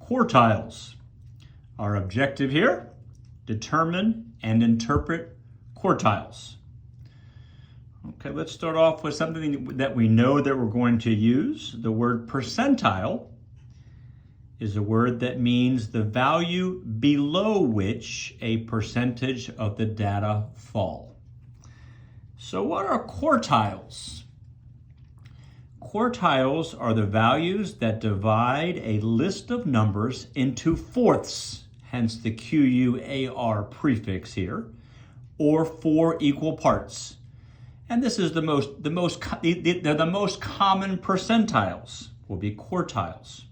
quartiles. Our objective here, determine and interpret quartiles. Okay, let's start off with something that we know that we're going to use. The word percentile is a word that means the value below which a percentage of the data fall. So what are quartiles? Quartiles are the values that divide a list of numbers into fourths, hence the QUAR prefix here, or 4 equal parts. And this is the most common percentiles will be quartiles.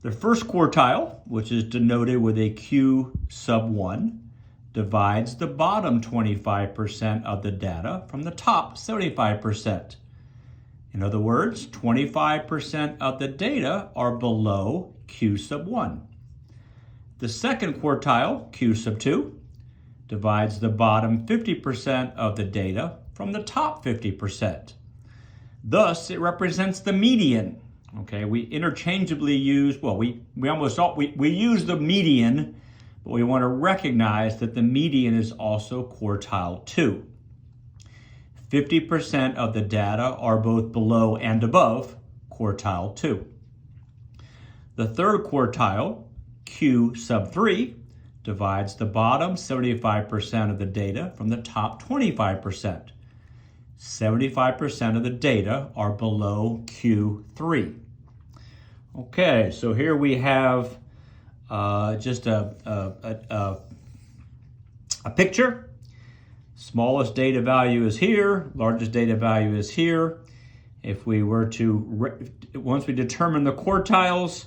The first quartile, which is denoted with a Q sub 1, divides the bottom 25% of the data from the top 75%. In other words, 25% of the data are below Q sub 1. The second quartile, Q sub 2, divides the bottom 50% of the data from the top 50%. Thus, it represents the median. Okay, we interchangeably use, well, we use the median, but we want to recognize that the median is also quartile 2. 50% of the data are both below and above quartile 2. The third quartile, Q sub 3, divides the bottom 75% of the data from the top 25%. 75% of the data are below Q3. Okay, so here we have just a picture. Smallest data value is here, largest data value is here. If we were to, once we determine the quartiles,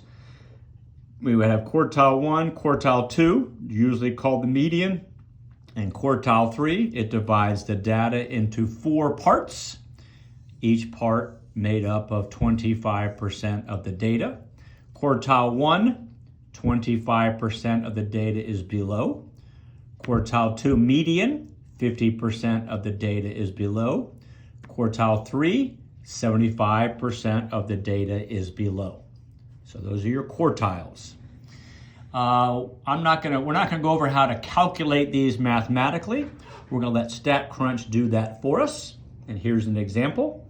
we would have quartile 1, quartile 2, usually called the median, and quartile 3, it divides the data into 4 parts, each part made up of 25% of the data. Quartile 1, 25% of the data is below. Quartile 2, median, 50% of the data is below. Quartile 3, 75% of the data is below. So those are your quartiles. We're not gonna go over how to calculate these mathematically. We're gonna let StatCrunch do that for us. And here's an example.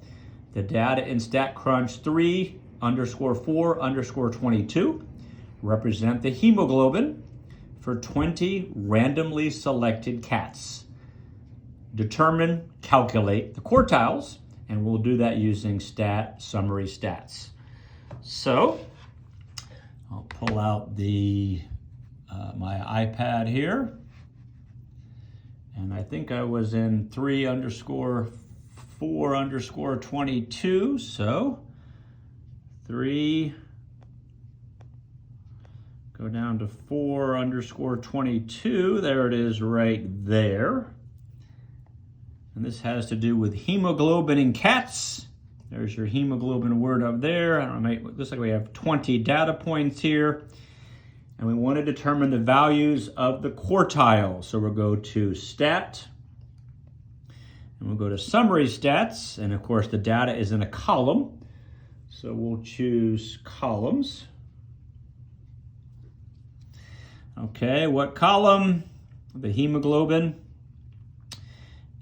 The data in StatCrunch 3_4_22 represent the hemoglobin for 20 randomly selected cats. Determine, calculate the quartiles, and we'll do that using stat summary stats. So I'll pull out my iPad here, and I think I was in 3_4_22. So 3, go down to 4_22. There it is right there. And this has to do with hemoglobin in cats. There's your hemoglobin word up there. I don't know, it looks like we have 20 data points here. And we want to determine the values of the quartiles. So we'll go to stat, and we'll go to summary stats. And of course the data is in a column. So we'll choose columns. Okay, what column? The hemoglobin.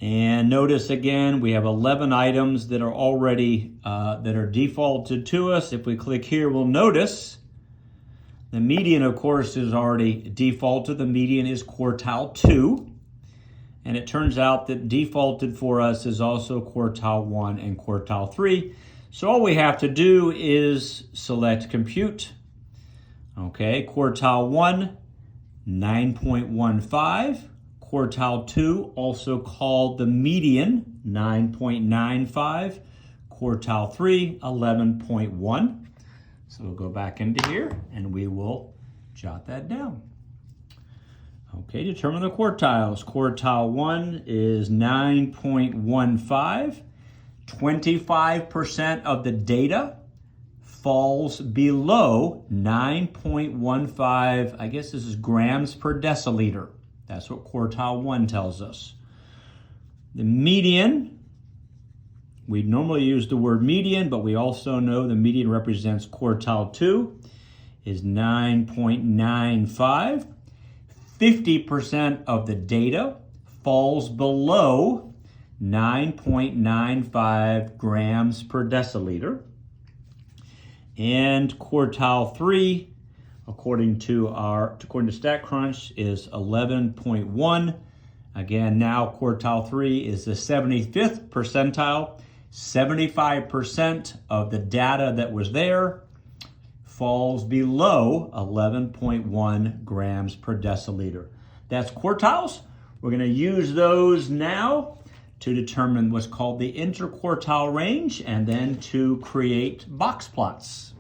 And notice again, we have 11 items that are already, that are defaulted to us. If we click here, we'll notice the median, of course, is already defaulted. The median is quartile 2. And it turns out that defaulted for us is also quartile 1 and quartile 3. So all we have to do is select compute. Okay, quartile 1, 9.15. Quartile 2, also called the median, 9.95. Quartile 3, 11.1. So we'll go back into here and we will jot that down. Okay, determine the quartiles. Quartile 1 is 9.15. 25% of the data falls below 9.15, I guess this is grams per deciliter. That's what quartile 1 tells us. The median, we normally use the word median, but we also know the median represents quartile 2. is 9.95. 50% of the data falls below 9.95 grams per deciliter. And quartile 3, according to StatCrunch, is 11.1. Again, now quartile 3 is the 75th percentile. 75% of the data that was there falls below 11.1 grams per deciliter. That's quartiles. We're going to use those now to determine what's called the interquartile range and then to create box plots.